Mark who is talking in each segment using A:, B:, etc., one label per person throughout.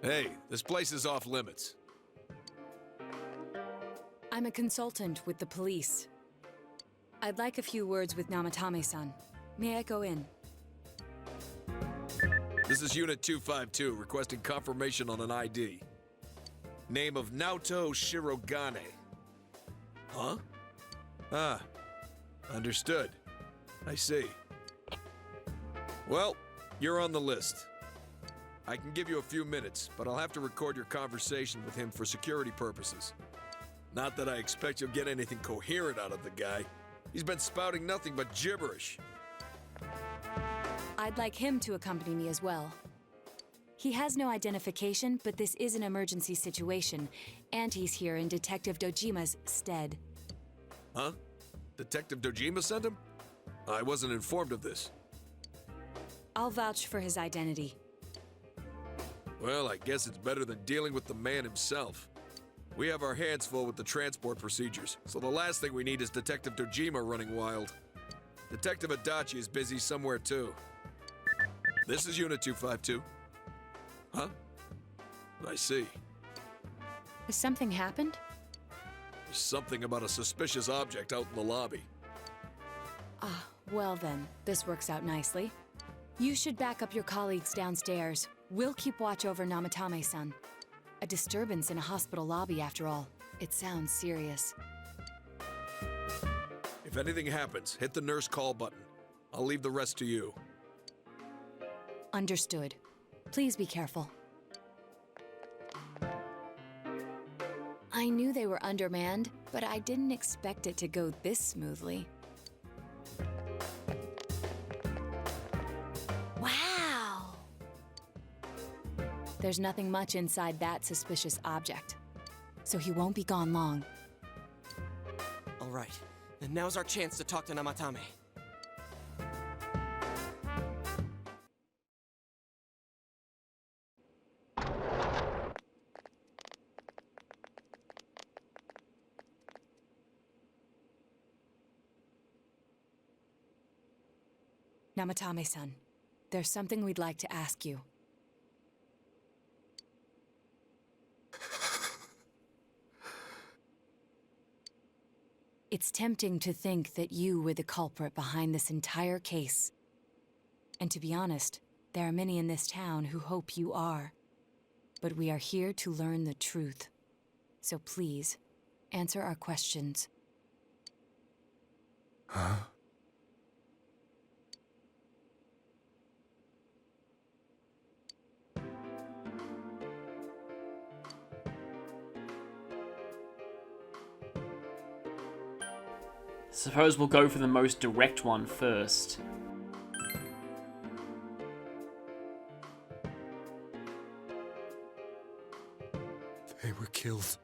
A: Hey, this place is off limits.
B: I'm a consultant with the police. I'd like a few words with Namatame-san. May I go in?
A: This is Unit 252, requesting confirmation on an ID. Name of Naoto Shirogane. Huh? Ah, understood. I see. Well, you're on the list. I can give you a few minutes, but I'll have to record your conversation with him for security purposes. Not that I expect you'll get anything coherent out of the guy. He's been spouting nothing but gibberish.
B: I'd like him to accompany me as well. He has no identification, but this is an emergency situation, and he's here in Detective Dojima's stead.
A: Huh? Detective Dojima sent him? I wasn't informed of this.
B: I'll vouch for his identity.
A: Well, I guess it's better than dealing with the man himself. We have our hands full with the transport procedures, so the last thing we need is Detective Dojima running wild. Detective Adachi is busy somewhere too. This is Unit 252. Huh? I see.
B: Has something happened?
A: There's something about a suspicious object out in the lobby.
B: Ah, well then, this works out nicely. You should back up your colleagues downstairs. We'll keep watch over Namatame-san. A disturbance in a hospital lobby, after all. It sounds serious.
A: If anything happens, hit the nurse call button. I'll leave the rest to you.
B: Understood. Please be careful. I knew they were undermanned, but I didn't expect it to go this smoothly. Wow! There's nothing much inside that suspicious object, so he won't be gone long.
C: All right, and now's our chance to talk to Namatame.
B: Namatame-san, there's something we'd like to ask you. It's tempting to think that you were the culprit behind this entire case. And to be honest, there are many in this town who hope you are. But we are here to learn the truth. So please, answer our questions.
D: Huh?
E: Suppose we'll go for the most direct one first.
D: They were killed.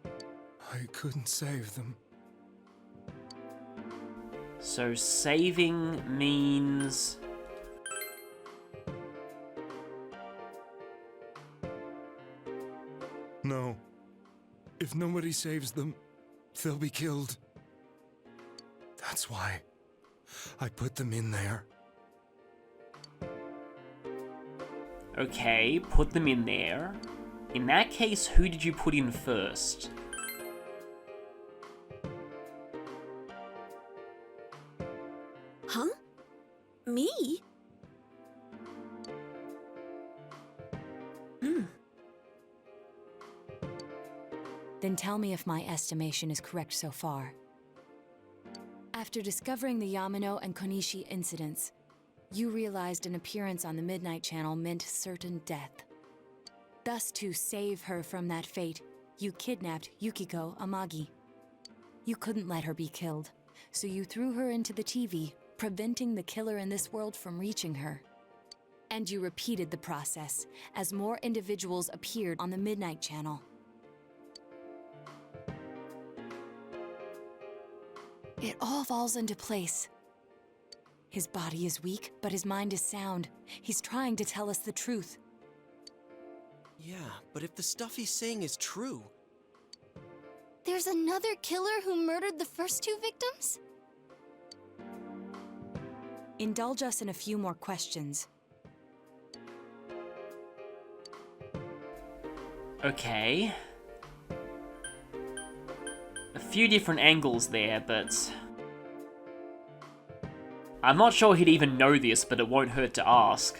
D: I couldn't save them.
E: So saving means...
D: No. If nobody saves them, they'll be killed. That's why I put them in there.
E: Okay, put them in there. In that case, who did you put in first?
F: Huh? Me?
B: Then tell me if my estimation is correct so far. After discovering the Yamano and Konishi incidents, you realized an appearance on the Midnight Channel meant certain death. Thus, to save her from that fate, you kidnapped Yukiko Amagi. You couldn't let her be killed, so you threw her into the TV, preventing the killer in this world from reaching her. And you repeated the process as more individuals appeared on the Midnight Channel. It all falls into place. His body is weak, but his mind is sound. He's trying to tell us the truth.
C: Yeah, but if the stuff he's saying is true...
F: There's another killer who murdered the first two victims?
B: Indulge us in a few more questions.
E: Okay. A few different angles there, but... I'm not sure he'd even know this, but it won't hurt to ask.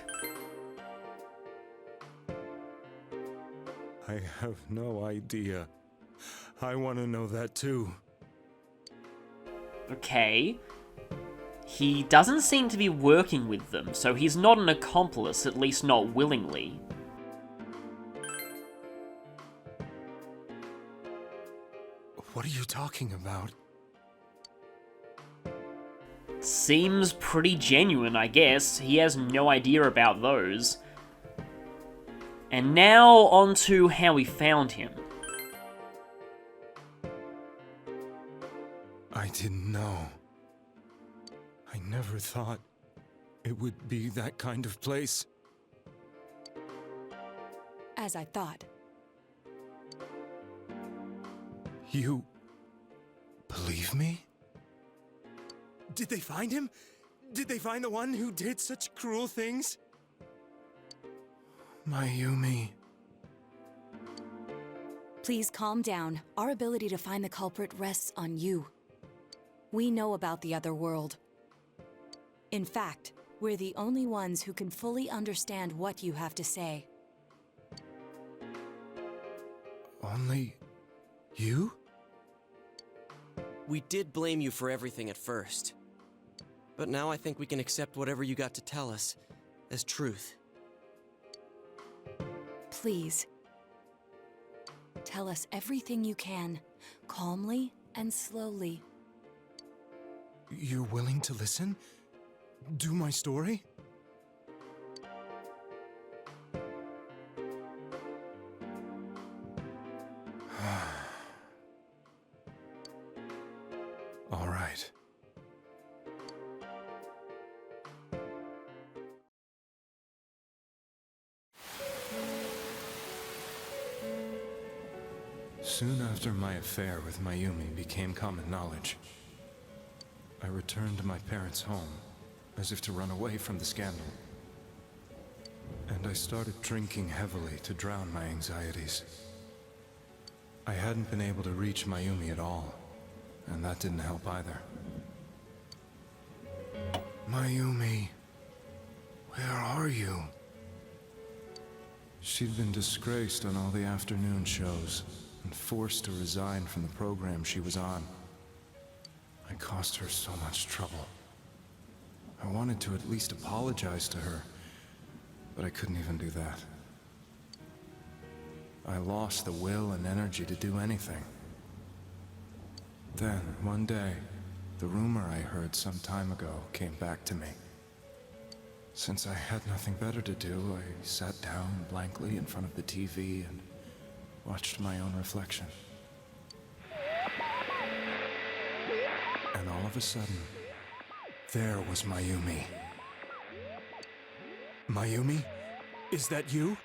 D: I have no idea. I want to know that too.
E: Okay. He doesn't seem to be working with them, so he's not an accomplice, at least not willingly.
D: What are you talking about?
E: Seems pretty genuine, I guess. He has no idea about those. And now on to how we found him.
D: I didn't know. I never thought it would be that kind of place.
B: As I thought.
D: You believe me? Did they find him? Did they find the one who did such cruel things? Mayumi.
B: Please calm down. Our ability to find the culprit rests on you. We know about the other world. In fact, we're the only ones who can fully understand what you have to say.
D: Only you?
C: We did blame you for everything at first. But now I think we can accept whatever you got to tell us as truth.
B: Please. Tell us everything you can, calmly and slowly.
D: You're willing to listen? Do my story? All right. Soon after my affair with Mayumi became common knowledge, I returned to my parents' home, as if to run away from the scandal. And I started drinking heavily to drown my anxieties. I hadn't been able to reach Mayumi at all, and that didn't help either. Mayumi, where are you? She'd been disgraced on all the afternoon shows, and forced to resign from the program she was on. I caused her so much trouble. I wanted to at least apologize to her, but I couldn't even do that. I lost the will and energy to do anything. Then, one day, the rumor I heard some time ago came back to me. Since I had nothing better to do, I sat down blankly in front of the TV and watched my own reflection. And all of a sudden, there was Mayumi. Mayumi? Is that you?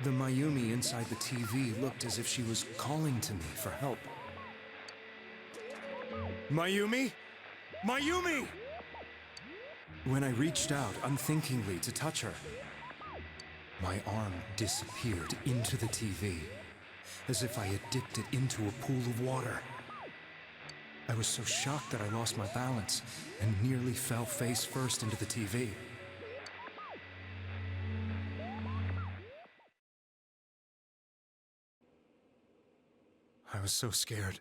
D: The Mayumi inside the TV looked as if she was calling to me for help. Mayumi? Mayumi! When I reached out unthinkingly to touch her, my arm disappeared into the TV, as if I had dipped it into a pool of water. I was so shocked that I lost my balance and nearly fell face first into the TV. I was so scared.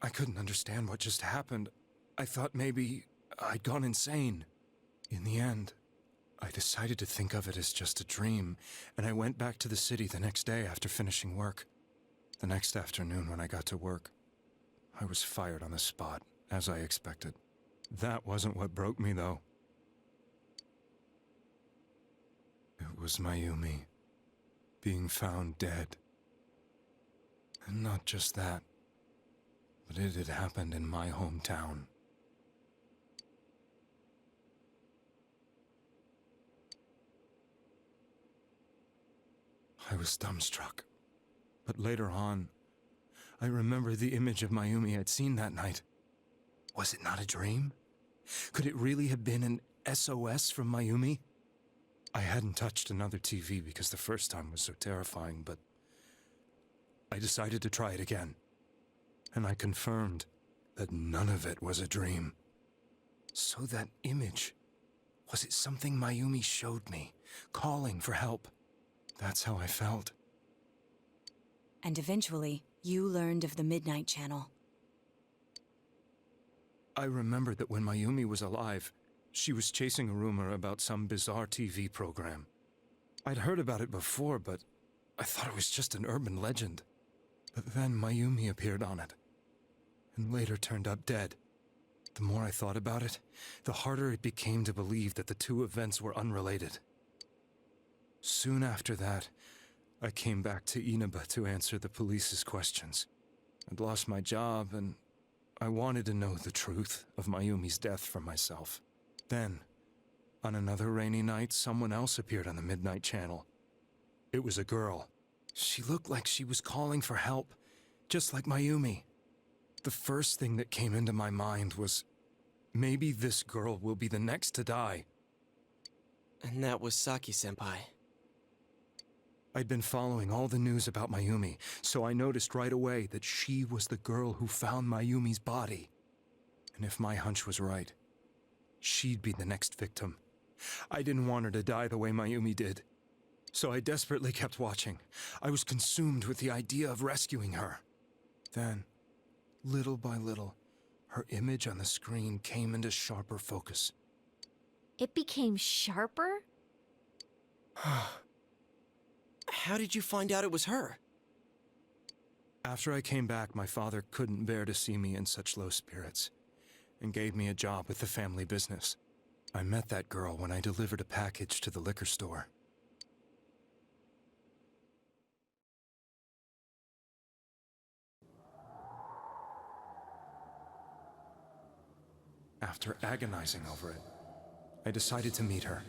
D: I couldn't understand what just happened. I thought maybe I'd gone insane. In the end, I decided to think of it as just a dream, and I went back to the city the next day after finishing work. The next afternoon when I got to work, I was fired on the spot, as I expected. That wasn't what broke me, though. It was Mayumi being found dead. And not just that, but it had happened in my hometown. I was dumbstruck. But later on, I remember the image of Mayumi I'd seen that night. Was it not a dream? Could it really have been an SOS from Mayumi? I hadn't touched another TV because the first time was so terrifying, but I decided to try it again. And I confirmed that none of it was a dream. So that image, was it something Mayumi showed me, calling for help? That's how I felt.
B: And eventually, you learned of the Midnight Channel.
D: I remembered that when Mayumi was alive, she was chasing a rumor about some bizarre TV program. I'd heard about it before, but I thought it was just an urban legend. But then Mayumi appeared on it, and later turned up dead. The more I thought about it, the harder it became to believe that the two events were unrelated. Soon after that, I came back to Inaba to answer the police's questions. I'd lost my job, and I wanted to know the truth of Mayumi's death for myself. Then, on another rainy night, someone else appeared on the Midnight Channel. It was a girl. She looked like she was calling for help, just like Mayumi. The first thing that came into my mind was, maybe this girl will be the next to die.
C: And that was Saki-senpai.
D: I'd been following all the news about Mayumi, so I noticed right away that she was the girl who found Mayumi's body. And if my hunch was right, she'd be the next victim. I didn't want her to die the way Mayumi did. So I desperately kept watching. I was consumed with the idea of rescuing her. Then, little by little, her image on the screen came into sharper focus.
F: It became sharper?
C: How did you find out it was her?
D: After I came back, my father couldn't bear to see me in such low spirits, and gave me a job with the family business. I met that girl when I delivered a package to the liquor store. After agonizing over it, I decided to meet her,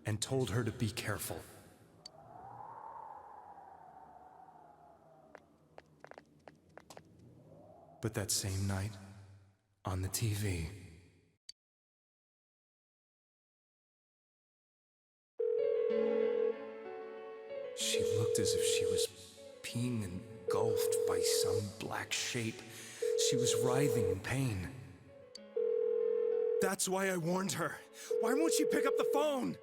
D: and told her to be careful. But that same night, on the TV, she looked as if she was being engulfed by some black shape. She was writhing in pain. That's why I warned her. Why won't she pick up the phone?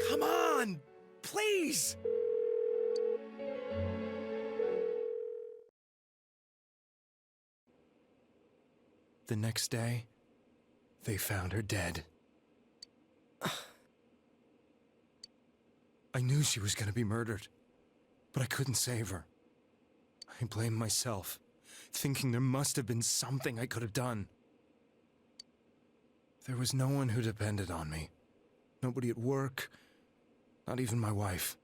D: Come on, please! The next day, they found her dead. I knew she was going to be murdered, but I couldn't save her. I blamed myself, thinking there must have been something I could have done. There was no one who depended on me. Nobody at work, not even my wife.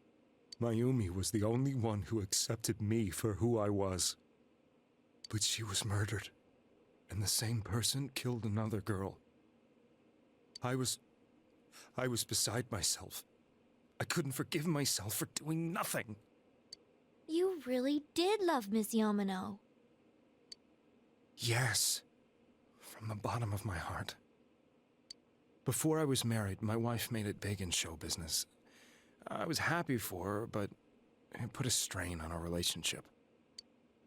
D: Mayumi was the only one who accepted me for who I was. But she was murdered, and the same person killed another girl. I was beside myself. I couldn't forgive myself for doing nothing.
F: You really did love Miss Yamano.
D: Yes, from the bottom of my heart. Before I was married, my wife made it big in show business. I was happy for her, but it put a strain on our relationship.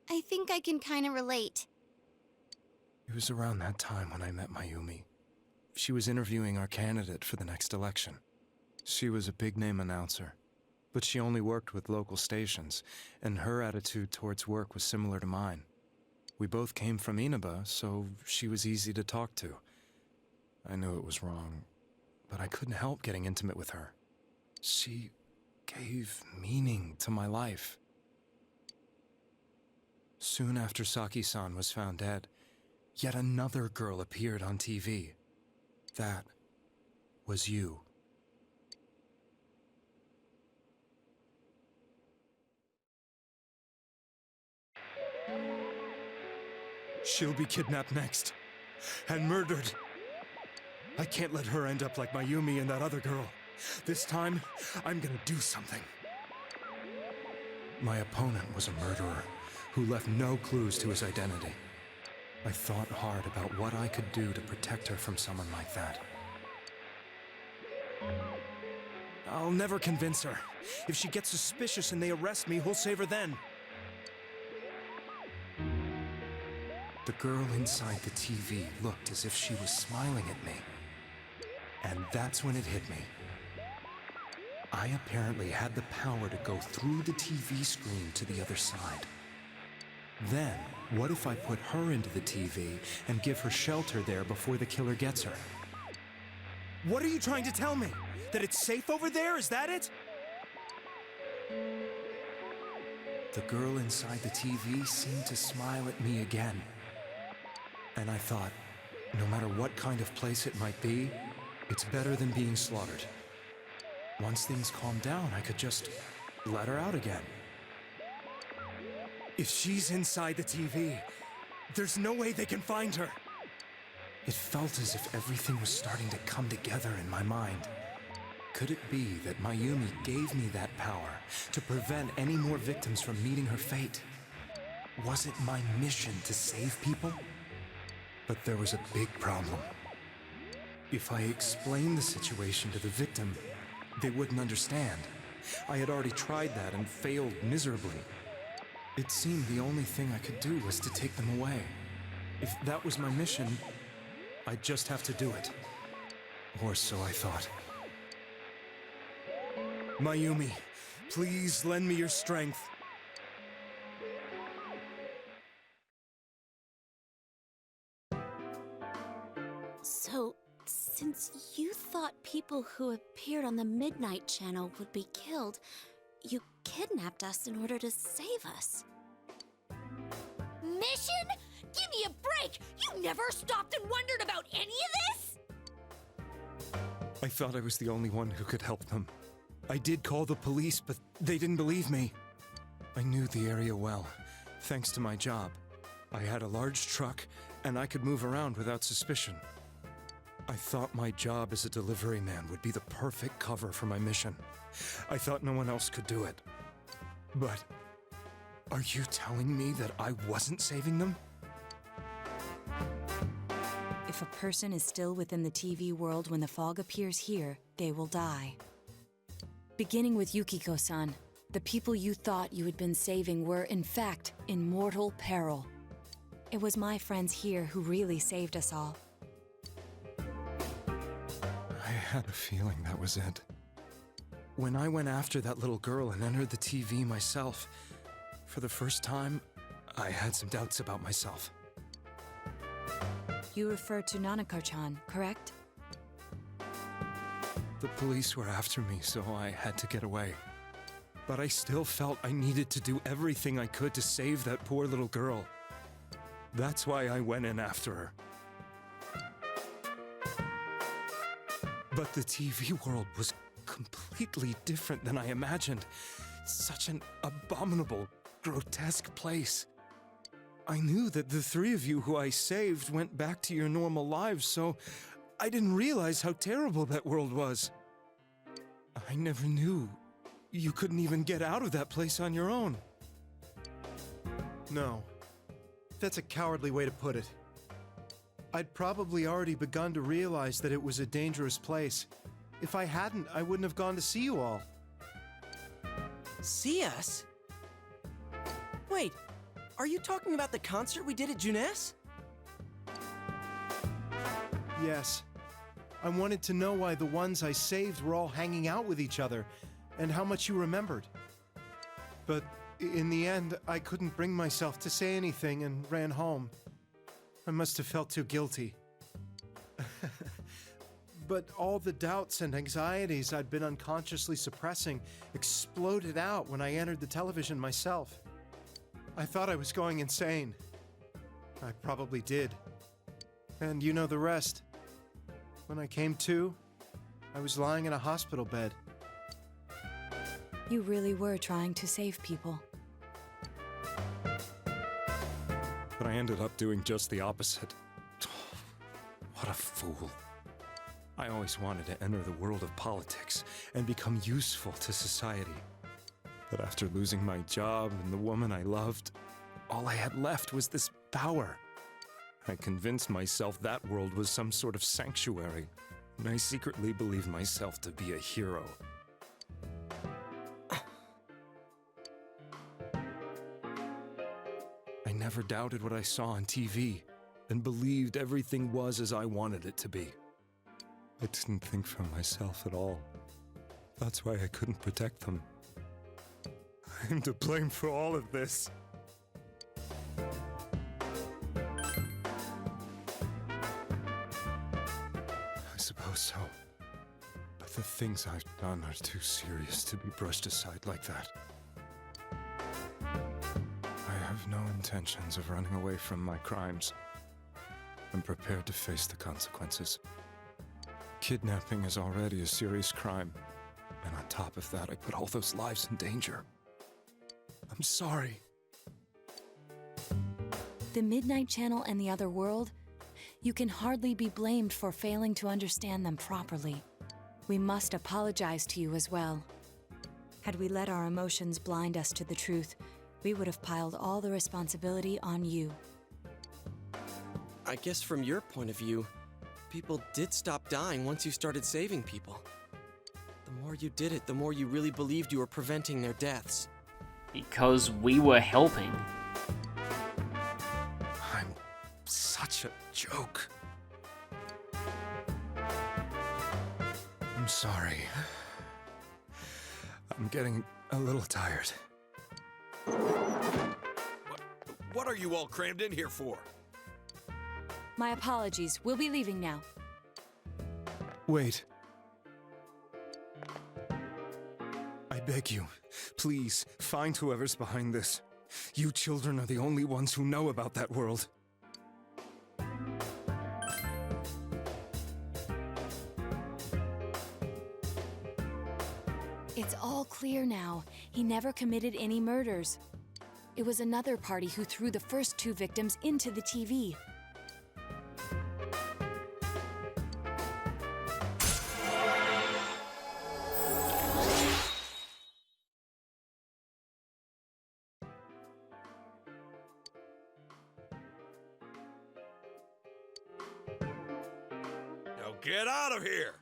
F: I think I can kind of relate.
D: It was around that time when I met Mayumi. She was interviewing our candidate for the next election. She was a big-name announcer, but she only worked with local stations, and her attitude towards work was similar to mine. We both came from Inaba, so she was easy to talk to. I knew it was wrong, but I couldn't help getting intimate with her. She gave meaning to my life. Soon after Saki-san was found dead, yet another girl appeared on TV. That was you. She'll be kidnapped next, and murdered. I can't let her end up like Mayumi and that other girl. This time, I'm gonna do something. My opponent was a murderer who left no clues to his identity. I thought hard about what I could do to protect her from someone like that. I'll never convince her. If she gets suspicious and they arrest me, who'll save her then? The girl inside the TV looked as if she was smiling at me. And that's when it hit me. I apparently had the power to go through the TV screen to the other side. Then, what if I put her into the TV and give her shelter there before the killer gets her? What are you trying to tell me? That it's safe over there? Is that it? The girl inside the TV seemed to smile at me again. And I thought, no matter what kind of place it might be, it's better than being slaughtered. Once things calmed down, I could just let her out again. If she's inside the TV, there's no way they can find her. It felt as if everything was starting to come together in my mind. Could it be that Mayumi gave me that power to prevent any more victims from meeting her fate? Was it my mission to save people? But there was a big problem. If I explained the situation to the victim, they wouldn't understand. I had already tried that and failed miserably. It seemed the only thing I could do was to take them away. If that was my mission, I'd just have to do it. Or so I thought. Mayumi, please lend me your strength.
F: So, since you thought people who appeared on the Midnight Channel would be killed, you kidnapped us in order to save us. Mission? Give me a break! You never stopped and wondered about any of this?
D: I thought I was the only one who could help them. I did call the police, but they didn't believe me. I knew the area well, thanks to my job. I had a large truck, and I could move around without suspicion. I thought my job as a delivery man would be the perfect cover for my mission. I thought no one else could do it. But are you telling me that I wasn't saving them?
B: If a person is still within the TV world when the fog appears here, they will die. Beginning with Yukiko-san, the people you thought you had been saving were, in fact, in mortal peril. It was my friends here who really saved us all.
D: I had a feeling that was it. When I went after that little girl and entered the TV myself, for the first time, I had some doubts about myself.
B: You refer to Nanako-chan, correct?
D: The police were after me, so I had to get away. But I still felt I needed to do everything I could to save that poor little girl. That's why I went in after her. But the TV world was completely different than I imagined. Such an abominable, grotesque place. I knew that the three of you who I saved went back to your normal lives, so I didn't realize how terrible that world was. I never knew you couldn't even get out of that place on your own.
G: No. That's a cowardly way to put it. I'd probably already begun to realize that it was a dangerous place. If I hadn't, I wouldn't have gone to see you all.
C: See us? Wait, are you talking about the concert we did at Junes?
G: Yes. I wanted to know why the ones I saved were all hanging out with each other, and how much you remembered. But in the end, I couldn't bring myself to say anything and ran home. I must have felt too guilty. But all the doubts and anxieties I'd been unconsciously suppressing exploded out when I entered the television myself. I thought I was going insane. I probably did. And you know the rest. When I came to, I was lying in a hospital bed.
B: You really were trying to save people.
D: But I ended up doing just the opposite. What a fool. I always wanted to enter the world of politics and become useful to society. But after losing my job and the woman I loved, all I had left was this power. I convinced myself that world was some sort of sanctuary, and I secretly believed myself to be a hero. never doubted what I saw on TV and believed everything was as I wanted it to be. I didn't think for myself at all. That's why I couldn't protect them. I'm to blame for all of this. I suppose so. But the things I've done are too serious to be brushed aside like that. I have no intentions of running away from my crimes. I'm prepared to face the consequences. Kidnapping is already a serious crime, and on top of that, I put all those lives in danger. I'm sorry.
B: The Midnight Channel and the other world? You can hardly be blamed for failing to understand them properly. We must apologize to you as well. Had we let our emotions blind us to the truth, we would have piled all the responsibility on you.
C: I guess from your point of view, people did stop dying once you started saving people. The more you did it, the more you really believed you were preventing their deaths.
E: Because we were helping.
D: I'm such a joke. I'm sorry. I'm getting a little tired.
A: What are you all crammed in here for?
B: My apologies. We'll be leaving now.
D: Wait. I beg you, please, find whoever's behind this. You children are the only ones who know about that world.
B: It's all clear now. He never committed any murders. It was another party who threw the first 2 victims into the TV.
A: Now get out of here!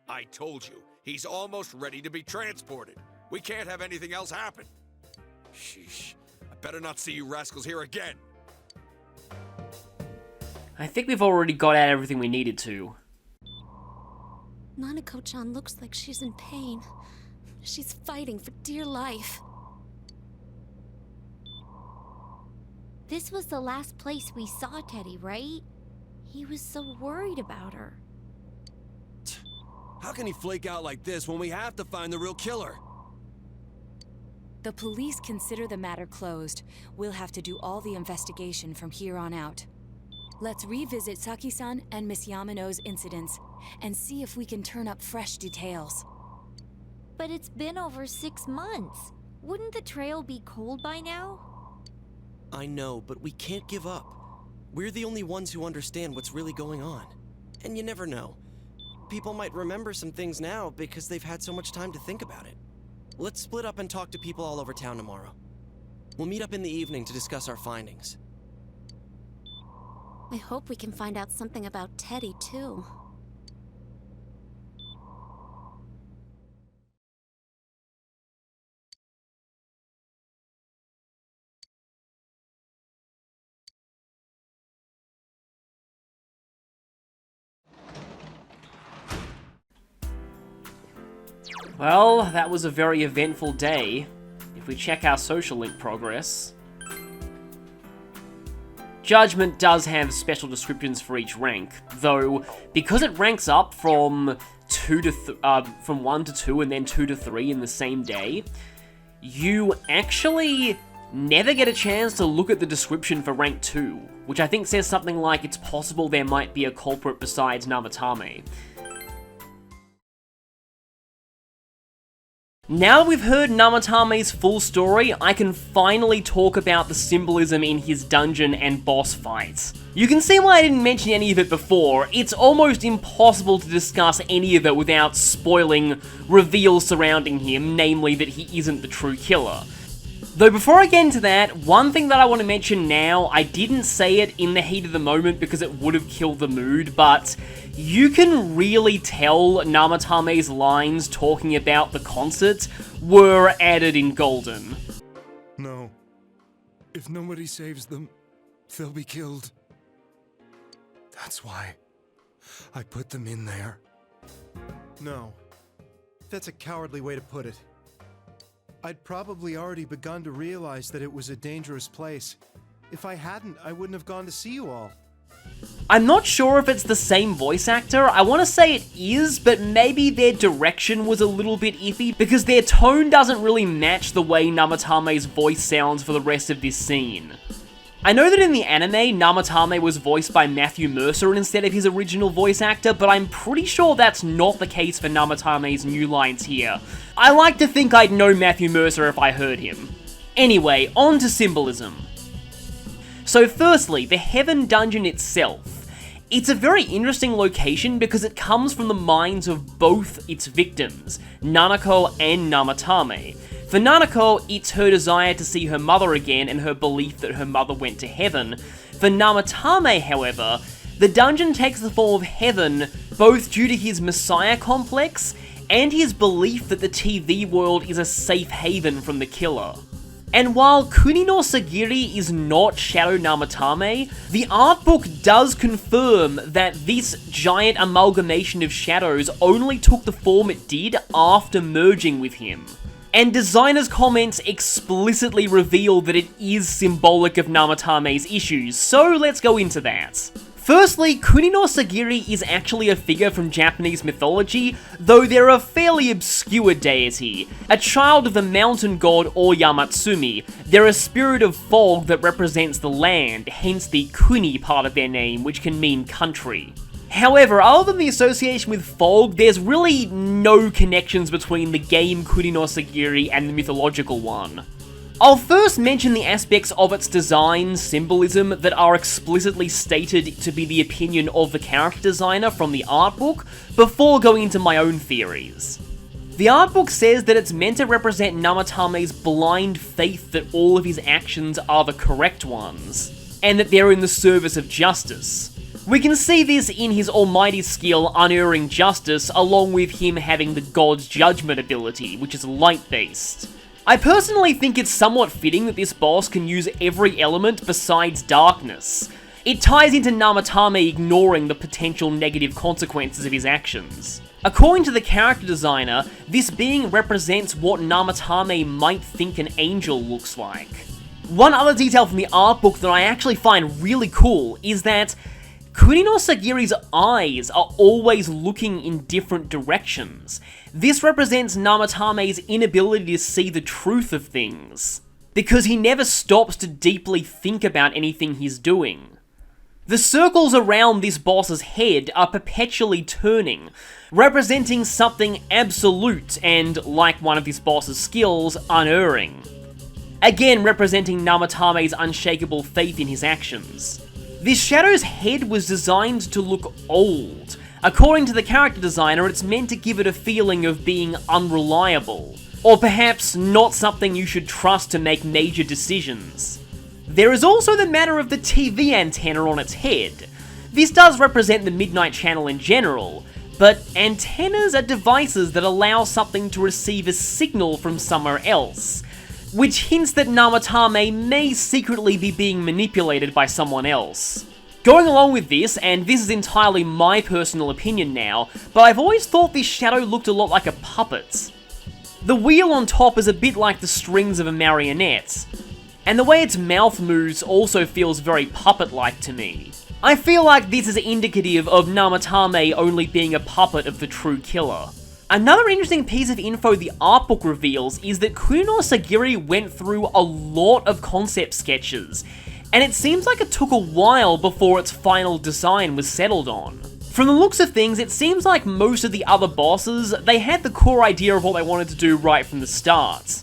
A: I told you, he's almost ready to be transported. We can't have anything else happen. Sheesh. I better not see you rascals here again.
E: I think we've already got out everything we needed to.
F: Nanako-chan looks like she's in pain. She's fighting for dear life.
H: This was the last place we saw Teddy, right? He was so worried about her.
I: How can he flake out like this when we have to find the real killer?
B: The police consider the matter closed. We'll have to do all the investigation from here on out. Let's revisit Saki-san and Miss Yamano's incidents and see if we can turn up fresh details.
H: But it's been over 6 months. Wouldn't the trail be cold by now?
C: I know, but we can't give up. We're the only ones who understand what's really going on. And you never know. People might remember some things now because they've had so much time to think about it. Let's split up and talk to people all over town tomorrow. We'll meet up in the evening to discuss our findings.
F: I hope we can find out something about Teddy, too.
E: Well, that was a very eventful day. If we check our social link progress... Judgment does have special descriptions for each rank, though because it ranks up from 1 to 2 and then 2 to 3 in the same day, you actually never get a chance to look at the description for rank 2, which I think says something like it's possible there might be a culprit besides Namatame. Now that we've heard Namatame's full story, I can finally talk about the symbolism in his dungeon and boss fights. You can see why I didn't mention any of it before. It's almost impossible to discuss any of it without spoiling reveals surrounding him, namely that he isn't the true killer. Though before I get into that, one thing that I want to mention now, I didn't say it in the heat of the moment because it would have killed the mood, but you can really tell Namatame's lines talking about the concert were added in Golden.
D: No. If nobody saves them, they'll be killed. That's why I put them in there.
G: No. That's a cowardly way to put it. I'd probably already begun to realize that it was a dangerous place. If I hadn't, I wouldn't have gone to see you all.
E: I'm not sure if it's the same voice actor. I want to say it is, but maybe their direction was a little bit iffy because their tone doesn't really match the way Namatame's voice sounds for the rest of this scene. I know that in the anime, Namatame was voiced by Matthew Mercer instead of his original voice actor, but I'm pretty sure that's not the case for Namatame's new lines here. I like to think I'd know Matthew Mercer if I heard him. Anyway, on to symbolism. So firstly, the Heaven Dungeon itself. It's a very interesting location because it comes from the minds of both its victims, Nanako and Namatame. For Nanako, it's her desire to see her mother again and her belief that her mother went to heaven. For Namatame, however, the dungeon takes the form of heaven both due to his messiah complex and his belief that the TV world is a safe haven from the killer. And while Kunino Sagiri is not Shadow Namatame, the art book does confirm that this giant amalgamation of shadows only took the form it did after merging with him. And designer's comments explicitly reveal that it is symbolic of Namatame's issues, so let's go into that. Firstly, Kunino Sagiri is actually a figure from Japanese mythology, though they're a fairly obscure deity. A child of the mountain god or Yamatsumi, they're a spirit of fog that represents the land, hence the Kuni part of their name, which can mean country. However, other than the association with fog, there's really no connections between the game Kunino Sagiri and the mythological one. I'll first mention the aspects of its design symbolism that are explicitly stated to be the opinion of the character designer from the art book, before going into my own theories. The art book says that it's meant to represent Namatame's blind faith that all of his actions are the correct ones, and that they're in the service of justice. We can see this in his almighty skill unerring justice, along with him having the God's Judgment ability, which is light-based. I personally think it's somewhat fitting that this boss can use every element besides darkness. It ties into Namatame ignoring the potential negative consequences of his actions. According to the character designer, this being represents what Namatame might think an angel looks like. One other detail from the art book that I actually find really cool is that Kunino Sagiri's eyes are always looking in different directions. This represents Namatame's inability to see the truth of things, because he never stops to deeply think about anything he's doing. The circles around this boss's head are perpetually turning, representing something absolute and, like one of this boss's skills, unerring. Again representing Namatame's unshakable faith in his actions. This shadow's head was designed to look old. According to the character designer, it's meant to give it a feeling of being unreliable, or perhaps not something you should trust to make major decisions. There is also the matter of the TV antenna on its head. This does represent the Midnight Channel in general, but antennas are devices that allow something to receive a signal from somewhere else, which hints that Namatame may secretly be being manipulated by someone else. Going along with this, and this is entirely my personal opinion now, but I've always thought this shadow looked a lot like a puppet. The wheel on top is a bit like the strings of a marionette, and the way its mouth moves also feels very puppet-like to me. I feel like this is indicative of Namatame only being a puppet of the true killer. Another interesting piece of info the art book reveals is that Kunino Sagiri went through a lot of concept sketches, and it seems like it took a while before its final design was settled on. From the looks of things, it seems like most of the other bosses, they had the core idea of what they wanted to do right from the start.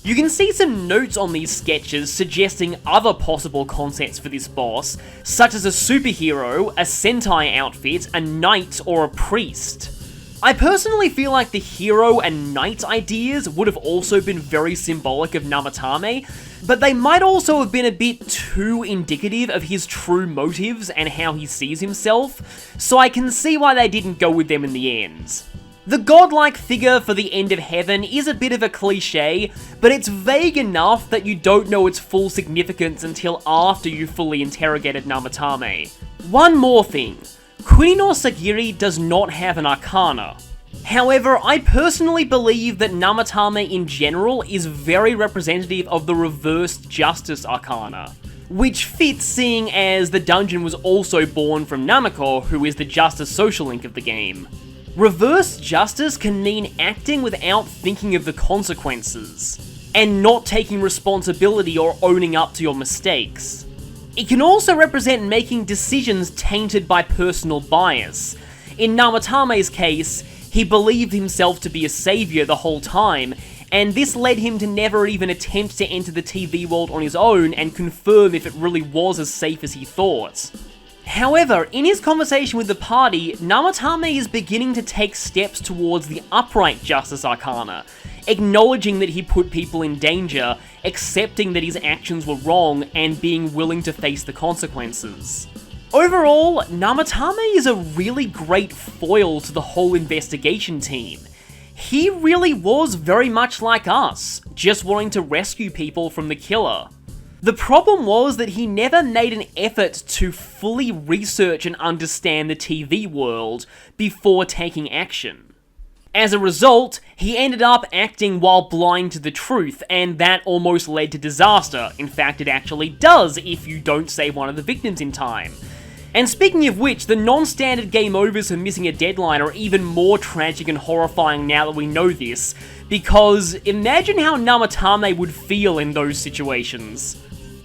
E: You can see some notes on these sketches suggesting other possible concepts for this boss, such as a superhero, a Sentai outfit, a knight, or a priest. I personally feel like the hero and knight ideas would have also been very symbolic of Namatame, but they might also have been a bit too indicative of his true motives and how he sees himself, so I can see why they didn't go with them in the end. The godlike figure for the end of heaven is a bit of a cliche, but it's vague enough that you don't know its full significance until after you fully interrogated Namatame. One more thing, Kuni no Sagiri does not have an arcana. However, I personally believe that Namatame in general is very representative of the reversed justice arcana, which fits seeing as the dungeon was also born from Namako, who is the justice social link of the game. Reverse justice can mean acting without thinking of the consequences, and not taking responsibility or owning up to your mistakes. It can also represent making decisions tainted by personal bias. In Namatame's case, he believed himself to be a savior the whole time, and this led him to never even attempt to enter the TV world on his own and confirm if it really was as safe as he thought. However, in his conversation with the party, Namatame is beginning to take steps towards the upright justice arcana, acknowledging that he put people in danger, accepting that his actions were wrong, and being willing to face the consequences. Overall, Namatame is a really great foil to the whole investigation team. He really was very much like us, just wanting to rescue people from the killer. The problem was that he never made an effort to fully research and understand the TV world before taking action. As a result, he ended up acting while blind to the truth, and that almost led to disaster. In fact, it actually does if you don't save one of the victims in time. And speaking of which, the non-standard game overs for missing a deadline are even more tragic and horrifying now that we know this, because imagine how Namatame would feel in those situations.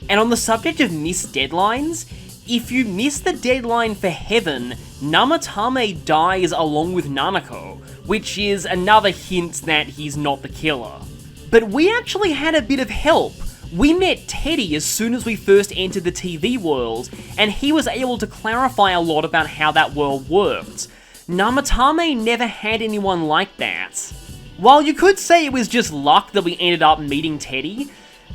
E: And on the subject of missed deadlines, if you miss the deadline for Heaven, Namatame dies along with Nanako, which is another hint that he's not the killer. But we actually had a bit of help. We met Teddy as soon as we first entered the TV world, and he was able to clarify a lot about how that world worked. Namatame never had anyone like that. While you could say it was just luck that we ended up meeting Teddy,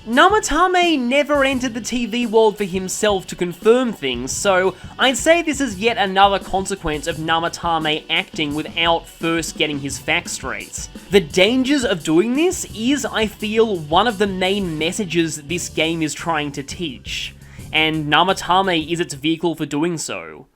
E: Namatame never entered the TV world for himself to confirm things, so I'd say this is yet another consequence of Namatame acting without first getting his facts straight. The dangers of doing this is, I feel, one of the main messages this game is trying to teach, and Namatame is its vehicle for doing so.